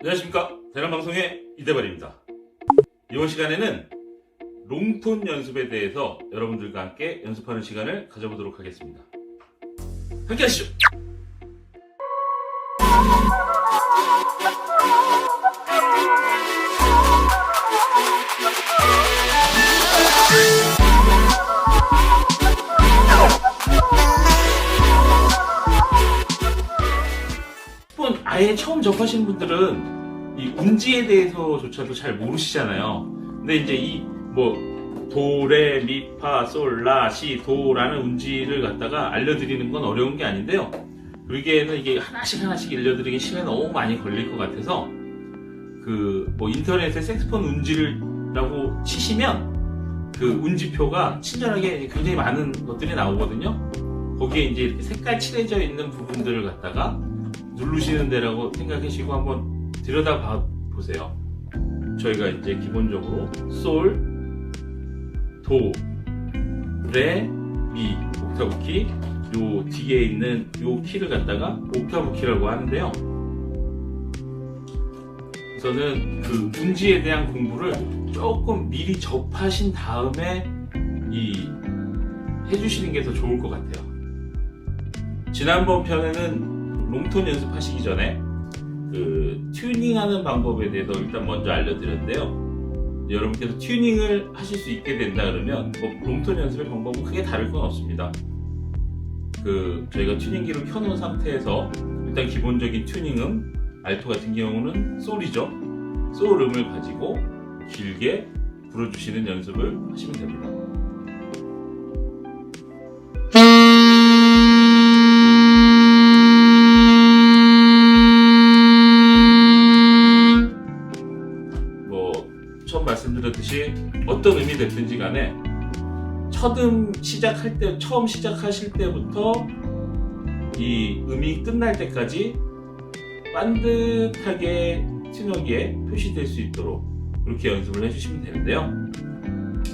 안녕하십니까, 대남방송의 이대발입니다. 이번 시간에는 롱톤 연습에 대해서 여러분들과 함께 연습하는 시간을 가져보도록 하겠습니다. 함께 하시죠. 아예 처음 접하시는 분들은 이 운지에 대해서조차도 잘 모르시잖아요. 근데 이제 이 도, 레, 미, 파, 솔, 라, 시, 도라는 운지를 갖다가 알려드리는 건 어려운 게 아닌데요. 그러기에는 이게 하나씩 알려드리기 시간이 너무 많이 걸릴 것 같아서 인터넷에 색소폰 운지라고 치시면 그 운지표가 친절하게 굉장히 많은 것들이 나오거든요. 거기에 이제 이렇게 색깔 칠해져 있는 부분들을 갖다가 누르시는 데라고 생각하시고 한번 들여다봐 보세요. 저희가 이제 기본적으로 솔, 도, 레, 미, 옥타브 키, 요 뒤에 있는 요 키를 갖다가 옥타브 키라고 하는데요. 우선은 그 운지에 대한 공부를 조금 미리 접하신 다음에 해주시는 게 더 좋을 것 같아요. 지난번 편에는 롱톤 연습하시기 전에 튜닝하는 방법에 대해서 일단 먼저 알려드렸는데요. 여러분께서 튜닝을 하실 수 있게 된다 그러면 롱톤 연습의 방법은 크게 다를 건 없습니다. 저희가 튜닝기를 켜놓은 상태에서 일단 기본적인 튜닝음, 알토 같은 경우는 솔이죠. 솔음을 가지고 길게 불어주시는 연습을 하시면 됩니다. 처음 말씀드렸듯이 어떤 음이 됐든지 간에 처음 시작하실 때부터 이 음이 끝날 때까지 반듯하게 튜너기에 표시될 수 있도록 그렇게 연습을 해주시면 되는데요.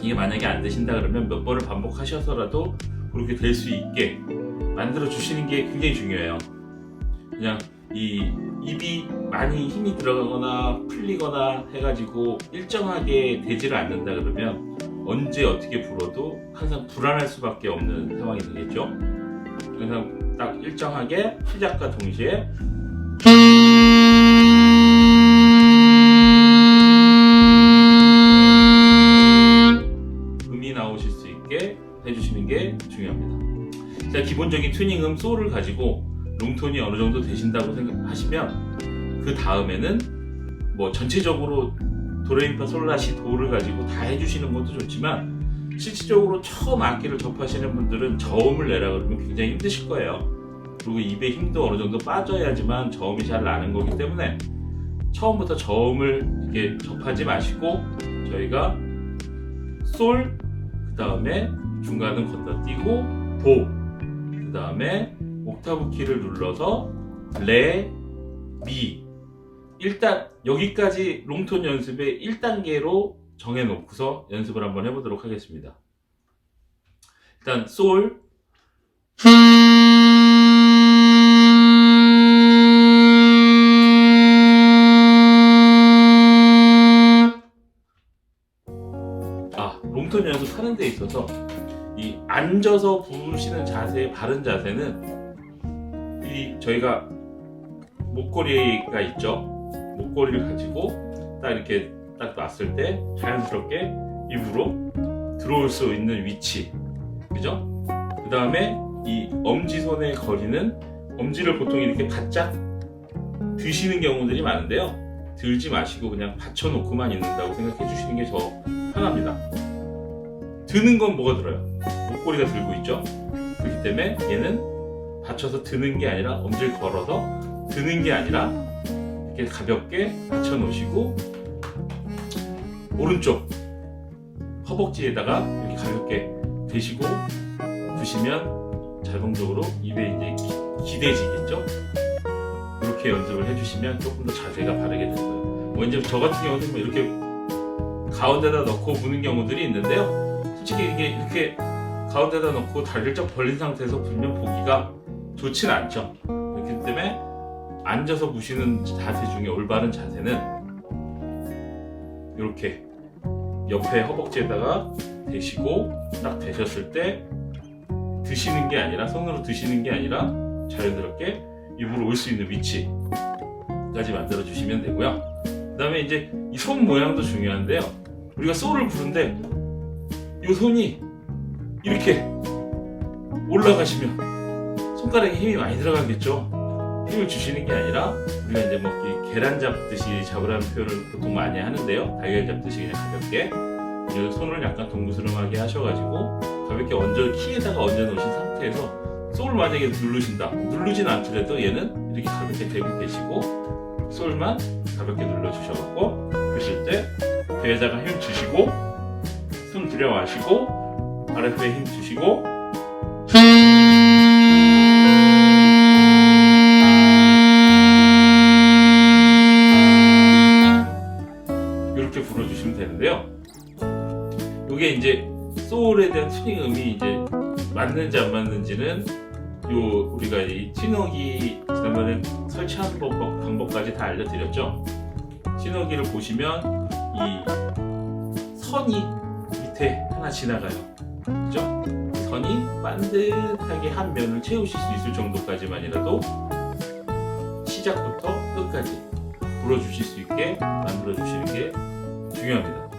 이게 만약에 안 되신다 그러면 몇 번을 반복하셔서라도 그렇게 될 수 있게 만들어 주시는 게 굉장히 중요해요. 그냥 입이 많이 힘이 들어가거나 풀리거나 해가지고 일정하게 되지를 않는다 그러면 언제 어떻게 불어도 항상 불안할 수밖에 없는 상황이 되겠죠. 그래서 딱 일정하게 시작과 동시에 음이 나오실 수 있게 해주시는 게 중요합니다. 자, 기본적인 튜닝음 솔을 가지고 롱톤이 어느 정도 되신다고 생각하시면 그 다음에는 전체적으로 도레미파 솔라시 도를 가지고 다 해주시는 것도 좋지만 실질적으로 처음 악기를 접하시는 분들은 저음을 내라 그러면 굉장히 힘드실 거예요. 그리고 입에 힘도 어느 정도 빠져야지만 저음이 잘 나는 거기 때문에 처음부터 저음을 이렇게 접하지 마시고 저희가 솔, 그 다음에 중간은 건너뛰고 도, 그 다음에 옥타브 키를 눌러서 레, 미, 일단 여기까지 롱톤 연습의 1단계로 정해놓고서 연습을 한번 해보도록 하겠습니다. 일단 솔, 롱톤 연습하는 데 있어서 이 앉아서 부르시는 자세, 바른 자세는 저희가 목걸이가 있죠. 목걸이를 가지고 딱 이렇게 딱 놨을 때 자연스럽게 입으로 들어올 수 있는 위치, 그죠? 그 다음에 이 엄지손의 거리는 엄지를 보통 이렇게 바짝 드시는 경우들이 많은데요. 들지 마시고 그냥 받쳐놓고만 있는다고 생각해 주시는 게 더 편합니다. 드는 건 뭐가 들어요? 목걸이가 들고 있죠. 그렇기 때문에 얘는 받쳐서 드는 게 아니라 엄지를 걸어서 드는 게 아니라 이렇게 가볍게 받쳐 놓으시고 오른쪽 허벅지에다가 이렇게 가볍게 대시고 부시면 자동적으로 입에 이제 기대지겠죠. 이렇게 연습을 해주시면 조금 더 자세가 바르게 될 거예요. 이제 저 같은 경우는 이렇게 가운데다 넣고 부는 경우들이 있는데요. 솔직히 이렇게 가운데다 넣고 다리를 쫙 벌린 상태에서 불면 보기가 좋지는 않죠. 그렇기 때문에 앉아서 부시는 자세 중에 올바른 자세는 이렇게 옆에 허벅지에다가 대시고 딱 대셨을 때 드시는 게 아니라, 손으로 드시는 게 아니라 자연스럽게 입으로 올 수 있는 위치까지 만들어 주시면 되고요. 그 다음에 이제 이 손 모양도 중요한데요. 우리가 소를 부른데 이 손이 이렇게 올라가시면 손가락에 힘이 많이 들어가겠죠. 힘을 주시는 게 아니라 우리가 이제 뭐 계란 잡듯이 잡으라는 표현을 보통 많이 하는데요. 달걀 잡듯이 그냥 가볍게 손을 약간 동그스름하게 하셔가지고 가볍게 키에다가 얹어 놓으신 상태에서 솔 만약에 누르신다, 누르진 않더라도 얘는 이렇게 가볍게 대고 계시고 솔만 가볍게 눌러 주셔갖고 드실 때 배에다가 힘 주시고 숨 들여 마시고 아랫배에 힘 주시고 이렇게 불어주시면 되는데요. 이게 이제 소울에 대한 튜닝 음이 이제 맞는지 안 맞는지는 우리가 이 튜너기 지난번에 설치하는 방법까지 다 알려드렸죠. 튜너기를 보시면 이 선이 밑에 하나 지나가요. 그죠? 선이 반듯하게 한 면을 채우실 수 있을 정도까지만이라도 시작부터 끝까지 불어주실 수 있게 만들어 주시는 게 중요합니다.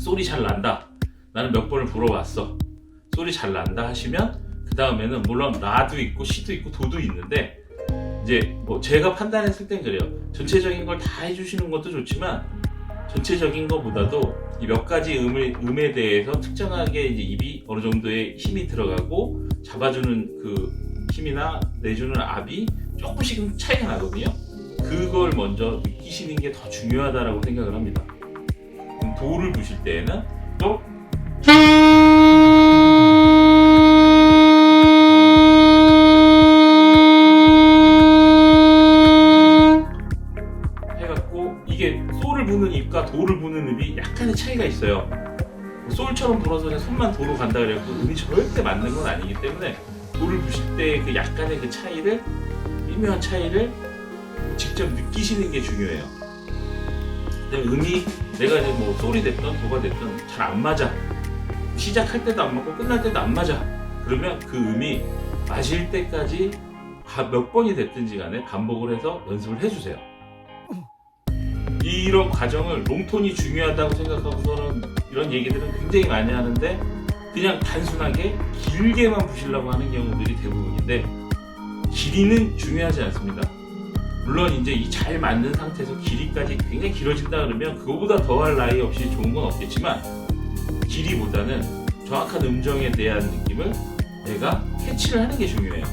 소리 잘 난다, 나는 몇 번을 불어왔어, 소리 잘 난다 하시면 그 다음에는 물론 라도 있고 시도 있고 도도 있는데 이제 뭐 제가 판단했을 땐 그래요. 전체적인 걸 다 해주시는 것도 좋지만 전체적인 것보다도 이 몇 가지 음에 대해서 특정하게 이제 입이 어느 정도의 힘이 들어가고 잡아주는 그 힘이나 내주는 압이 조금씩은 차이가 나거든요. 그걸 먼저 느끼시는 게 더 중요하다라고 생각을 합니다. 도를 부실 때에는 또 해갖고 이게 소를 부는 입과 도를 부는 입이 약간의 차이가 있어요. 솔처럼 불어서 그냥 손만 도로 간다 그래갖고 음이 절대 맞는 건 아니기 때문에 도를 부실 때 그 약간의 그 차이를, 미묘한 차이를 직접 느끼시는 게 중요해요. 음이 내가 이제 뭐 솔이 됐든 도가 됐든 잘 안 맞아, 시작할 때도 안 맞고 끝날 때도 안 맞아, 그러면 그 음이 맞을 때까지 몇 번이 됐든지 간에 반복을 해서 연습을 해주세요. 이런 과정을 롱톤이 중요하다고 생각하고서는 이런 얘기들은 굉장히 많이 하는데 그냥 단순하게 길게만 부시려고 하는 경우들이 대부분인데 길이는 중요하지 않습니다. 물론 이제 이 잘 맞는 상태에서 길이까지 굉장히 길어진다 그러면 그거보다 더할 나위 없이 좋은 건 없겠지만 길이보다는 정확한 음정에 대한 느낌을 내가 캐치를 하는 게 중요해요.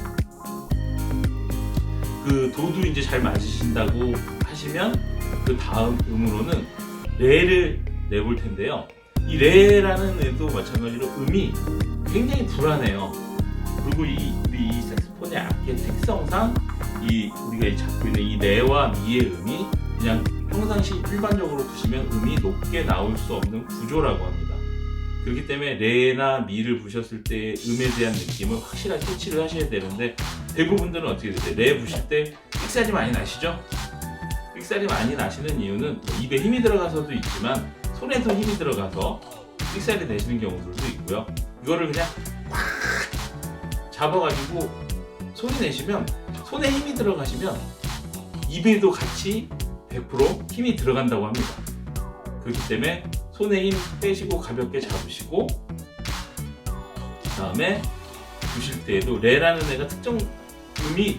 그 도도 이제 잘 맞으신다고 하시면 그 다음 음으로는 레를 내볼 텐데요. 이 레라는 애도 마찬가지로 음이 굉장히 불안해요. 그리고 우리 이 색소폰의 악기의 특성상 우리가 잡고 있는 이 레와 미의 음이 그냥 평상시 일반적으로 부시면 음이 높게 나올 수 없는 구조라고 합니다. 그렇기 때문에 레나 미를 부셨을 때 음에 대한 느낌을 확실하게 캐치를 하셔야 되는데 대부분들은 어떻게 되세요? 레 부실 때 삑살이 많이 나시죠? 삑살이 많이 나시는 이유는 입에 힘이 들어가서도 있지만 손에도 힘이 들어가서 삑살이 내시는 경우들도 있고요. 이거를 그냥 꽉 잡아가지고 소리 내시면 손에 힘이 들어가시면 입에도 같이 100% 힘이 들어간다고 합니다. 그렇기 때문에 손에 힘 빼시고 가볍게 잡으시고 그 다음에 부실 때에도 레라는 애가 특정 음이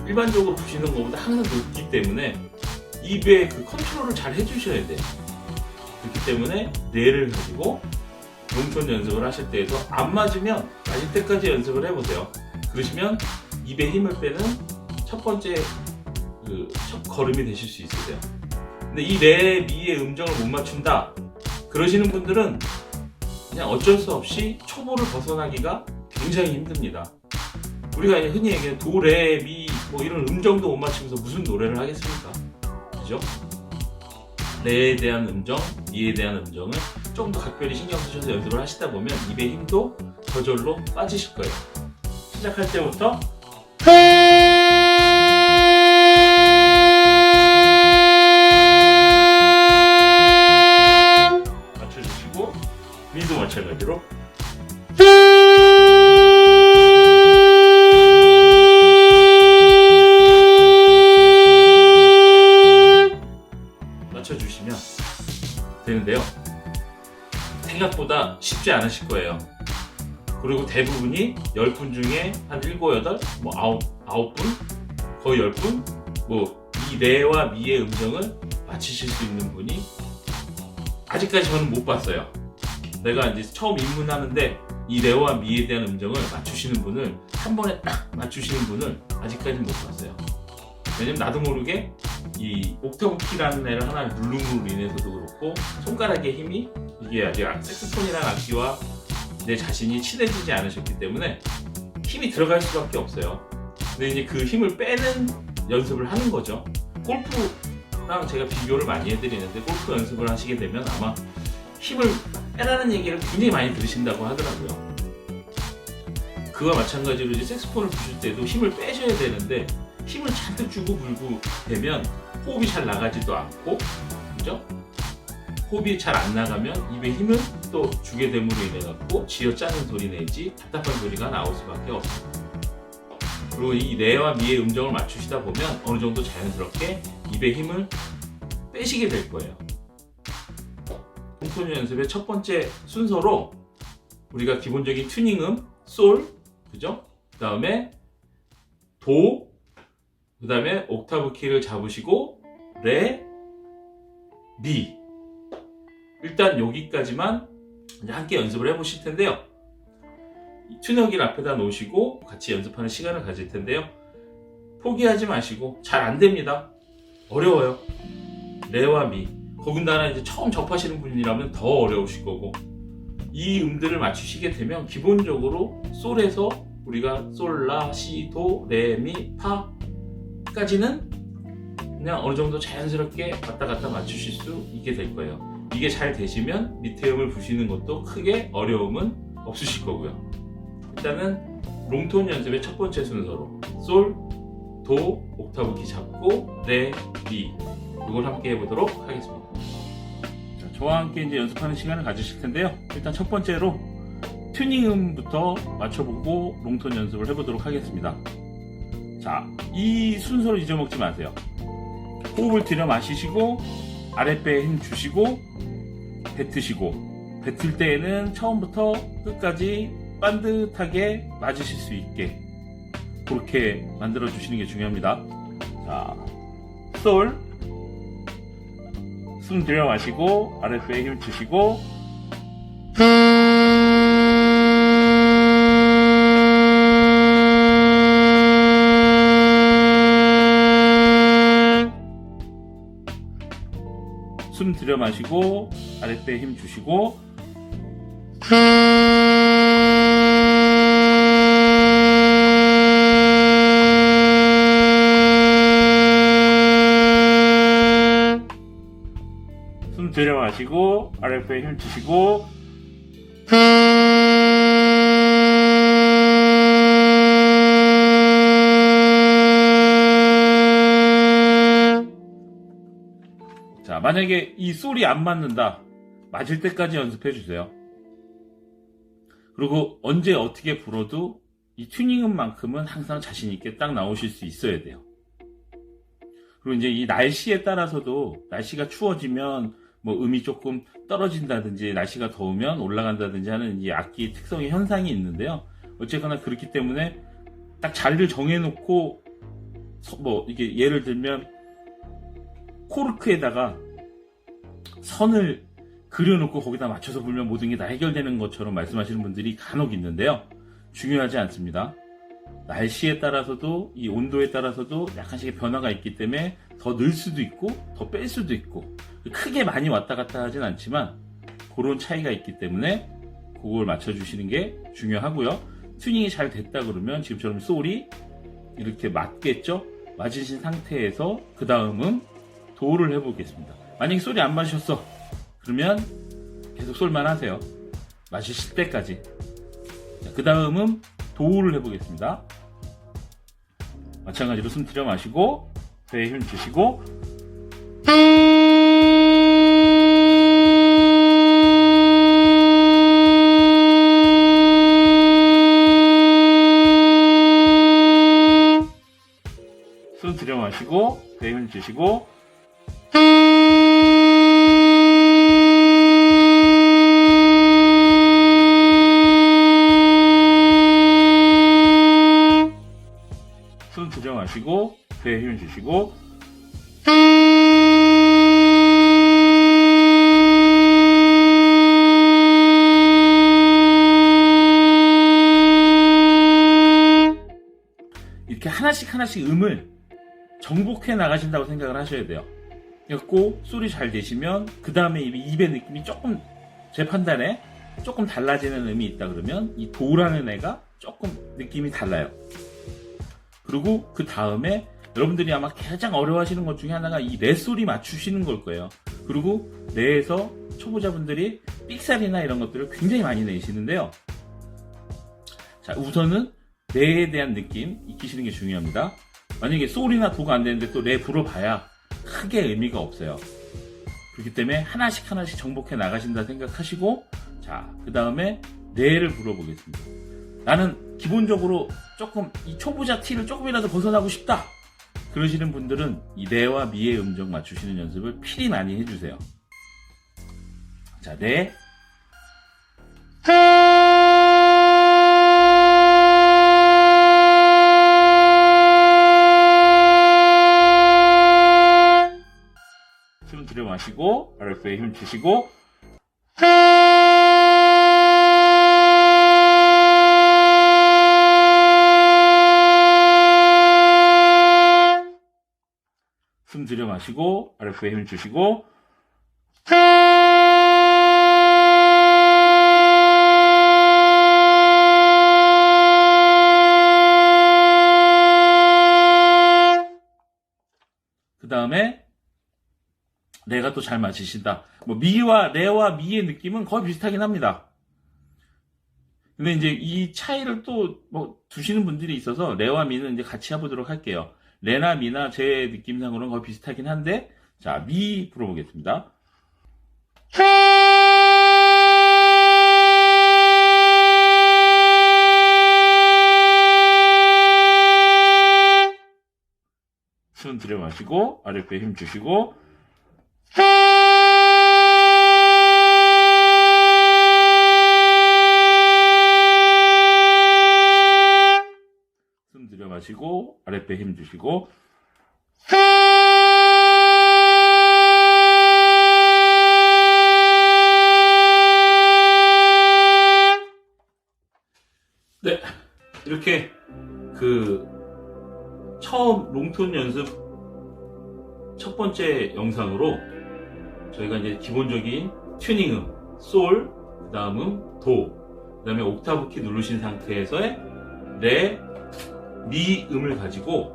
일반적으로 부시는 것보다 항상 높기 때문에 입에 그 컨트롤을 잘 해주셔야 돼요. 그렇기 때문에 레를 가지고 롱톤 연습을 하실 때에도 안 맞으면 맞을 때까지 연습을 해보세요. 그러시면 입에 힘을 빼는 첫 번째 첫 걸음이 되실 수 있으세요. 근데 이 레, 미의 음정을 못 맞춘다 그러시는 분들은 그냥 어쩔 수 없이 초보를 벗어나기가 굉장히 힘듭니다. 우리가 흔히 얘기하는 도, 레, 미 뭐 이런 음정도 못 맞추면서 무슨 노래를 하겠습니까? 그죠? 레에 대한 음정, 미에 대한 음정을 조금 더 각별히 신경 쓰셔서 연습을 하시다 보면 입의 힘도 저절로 빠지실 거예요. 시작할 때부터 연습하시다가 쉽지 않으실 거예요. 그리고 대부분이 10분 중에 한 7, 8, 뭐 9분, 거의 10분, 뭐 이 레와 미의 음정을 맞추실 수 있는 분이 아직까지 저는 못 봤어요. 내가 이제 처음 입문하는데 이 레와 미에 대한 음정을 맞추시는 분을, 한 번에 딱 맞추시는 분을 아직까지 못 봤어요. 왜냐면 나도 모르게 이 옥타브 키라는 애를 하나 누름으로 인해서도 그렇고, 손가락의 힘이, 이게 아직 색소폰이라는 악기와 내 자신이 친해지지 않으셨기 때문에 힘이 들어갈 수밖에 없어요. 근데 이제 그 힘을 빼는 연습을 하는 거죠. 골프랑 제가 비교를 많이 해드리는데, 골프 연습을 하시게 되면 아마 힘을 빼라는 얘기를 굉장히 많이 들으신다고 하더라고요. 그와 마찬가지로 이제 색소폰을 부실 때도 힘을 빼셔야 되는데, 힘을 잔뜩 주고 불고 되면 호흡이 잘 나가지도 않고, 그죠? 호흡이 잘 안 나가면 입에 힘을 또 주게 됨으로 인해 갖고 쥐어짜는 소리 내지 답답한 소리가 나올 수밖에 없습니다. 그리고 이 레와 미의 음정을 맞추시다 보면 어느 정도 자연스럽게 입에 힘을 빼시게 될 거예요. 롱톤 연습의 첫 번째 순서로 우리가 기본적인 튜닝음 솔, 그죠? 그 다음에 도, 그 다음에 옥타브 키를 잡으시고 레, 미. 일단 여기까지만 함께 연습을 해보실 텐데요. 튜너기를 앞에다 놓으시고 같이 연습하는 시간을 가질 텐데요. 포기하지 마시고, 잘 안 됩니다. 어려워요. 레와 미. 더군다나 이제 처음 접하시는 분이라면 더 어려우실 거고, 이 음들을 맞추시게 되면 기본적으로 솔에서 우리가 솔, 라, 시, 도, 레, 미, 파까지는 그냥 어느 정도 자연스럽게 왔다 갔다 맞추실 수 있게 될 거예요. 이게 잘 되시면 밑에 음을 부시는 것도 크게 어려움은 없으실 거고요. 일단은 롱톤 연습의 첫 번째 순서로 솔, 도, 옥타브 키 잡고 레, 미, 이걸 함께 해보도록 하겠습니다. 자, 저와 함께 이제 연습하는 시간을 가지실 텐데요. 일단 첫 번째로 튜닝음부터 맞춰보고 롱톤 연습을 해보도록 하겠습니다. 자, 이 순서를 잊어먹지 마세요. 호흡을 들여 마시시고 아랫배에 힘 주시고 뱉으시고, 뱉을 때에는 처음부터 끝까지 반듯하게 맞으실 수 있게 그렇게 만들어 주시는 게 중요합니다. 자, 솔, 숨 들여 마시고 아랫배에 힘 주시고, 숨 들여 마시고 아랫배에 힘 주시고, 숨 들여 마시고 아랫배에 힘 주시고, 자, 만약에 이 솔이 안 맞는다, 맞을 때까지 연습해 주세요. 그리고 언제 어떻게 불어도 이 튜닝음만큼은 항상 자신 있게 딱 나오실 수 있어야 돼요. 그리고 이제 이 날씨에 따라서도, 날씨가 추워지면 뭐 음이 조금 떨어진다든지 날씨가 더우면 올라간다든지 하는 이 악기 특성의 현상이 있는데요. 어쨌거나 그렇기 때문에 딱 자리를 정해놓고, 뭐 이게 예를 들면 코르크에다가 선을 그려놓고 거기다 맞춰서 불면 모든 게 다 해결되는 것처럼 말씀하시는 분들이 간혹 있는데요. 중요하지 않습니다. 날씨에 따라서도, 이 온도에 따라서도 약간씩의 변화가 있기 때문에 더 늘 수도 있고 더 뺄 수도 있고, 크게 많이 왔다 갔다 하진 않지만 그런 차이가 있기 때문에 그걸 맞춰주시는 게 중요하고요. 튜닝이 잘 됐다 그러면 지금처럼 솔이 이렇게 맞겠죠? 맞으신 상태에서 그 다음은 도를 해보겠습니다. 만약에 솔이 안 맞으셨어, 그러면 계속 솔만 하세요. 맞으실 때까지. 그 다음은 도를 해보겠습니다. 마찬가지로 숨 들여 마시고 배에 힘 주시고, 숨 들여 마시고 배에 힘 주시고, 마시고 배에 힘을 주시고 이렇게 하나씩 음을 정복해 나가신다고 생각을 하셔야 돼요. 그래갖고 소리 잘 되시면 그 다음에 입의 느낌이 조금 제 판단에 조금 달라지는 음이 있다 그러면 이 도라는 애가 조금 느낌이 달라요. 그리고 그 다음에 여러분들이 아마 가장 어려워하시는 것 중에 하나가 이 레 소리 맞추시는 걸 거예요. 그리고 레에서 초보자분들이 삑사리나 이런 것들을 굉장히 많이 내시는데요. 자, 우선은 레에 대한 느낌 익히시는 게 중요합니다. 만약에 솔이나 도가 안 되는데 또 레 불어봐야 크게 의미가 없어요. 그렇기 때문에 하나씩 정복해 나가신다 생각하시고, 자, 그 다음에 레를 불어보겠습니다. 나는 기본적으로 조금 이 초보자 티를 조금이라도 벗어나고 싶다 그러시는 분들은 이 레와 미의 음정 맞추시는 연습을 필히 많이 해주세요. 자, 레 숨 들여 마시고 아랫배에 힘 주시고 숨 들여 마시고 아랫배에 힘 주시고 그 다음에 레가 또 잘 맞으신다. 뭐 미와 레와 미의 느낌은 거의 비슷하긴 합니다. 근데 이제 이 차이를 또 뭐 두시는 분들이 있어서 레와 미는 이제 같이 해보도록 할게요. 레나 미나 제 느낌상으로는 거의 비슷하긴 한데, 자, 미 불어보겠습니다. 숨 들여 마시고 아랫배에 힘 주시고 숨 들여 마시고 아랫배에 힘 주시고 네, 이렇게 처음 롱톤 연습 첫 번째 영상으로 저희가 이제 기본적인 튜닝음, 솔, 그 다음은 도, 그 다음에 옥타브 키 누르신 상태에서의 레, 미 음을 가지고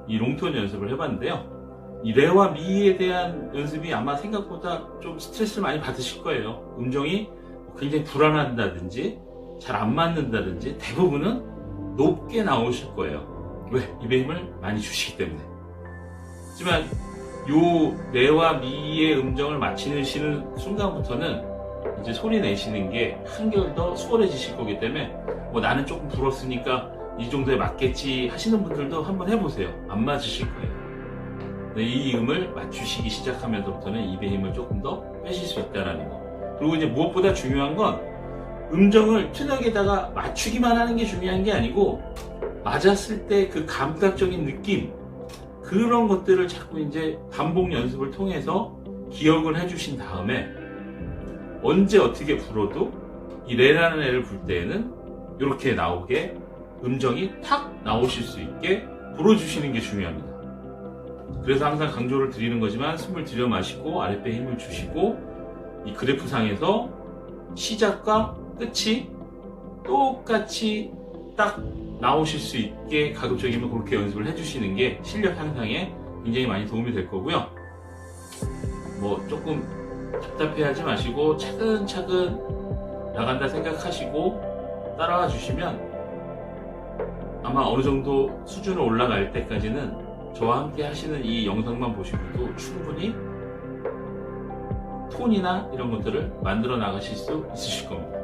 이 롱톤 연습을 해봤는데요. 이 레와 미에 대한 연습이 아마 생각보다 좀 스트레스를 많이 받으실 거예요. 음정이 굉장히 불안한다든지 잘 안 맞는다든지 대부분은 높게 나오실 거예요. 왜? 입에 힘을 많이 주시기 때문에. 하지만 요 레와 미의 음정을 맞추시는 순간부터는 이제 소리 내시는 게 한결 더 수월해지실 거기 때문에 뭐 나는 조금 불었으니까 이 정도에 맞겠지 하시는 분들도 한번 해보세요. 안 맞으실 거예요. 이 음을 맞추시기 시작하면서부터는 입의 힘을 조금 더 빼실 수 있다는 거. 그리고 이제 무엇보다 중요한 건 음정을 튜너에다가 맞추기만 하는 게 중요한 게 아니고 맞았을 때 그 감각적인 느낌, 그런 것들을 자꾸 이제 반복 연습을 통해서 기억을 해주신 다음에 언제 어떻게 불어도 이 레라는 애를 불 때에는 이렇게 나오게 음정이 탁 나오실 수 있게 불어주시는 게 중요합니다. 그래서 항상 강조를 드리는 거지만 숨을 들여 마시고 아랫배에 힘을 주시고 이 그래프상에서 시작과 끝이 똑같이 딱 나오실 수 있게 가급적이면 그렇게 연습을 해주시는 게 실력 향상에 굉장히 많이 도움이 될 거고요. 뭐 조금 답답해하지 마시고 차근차근 나간다 생각하시고 따라와 주시면 아마 어느 정도 수준으로 올라갈 때까지는 저와 함께 하시는 이 영상만 보시고도 충분히 톤이나 이런 것들을 만들어 나가실 수 있으실 겁니다.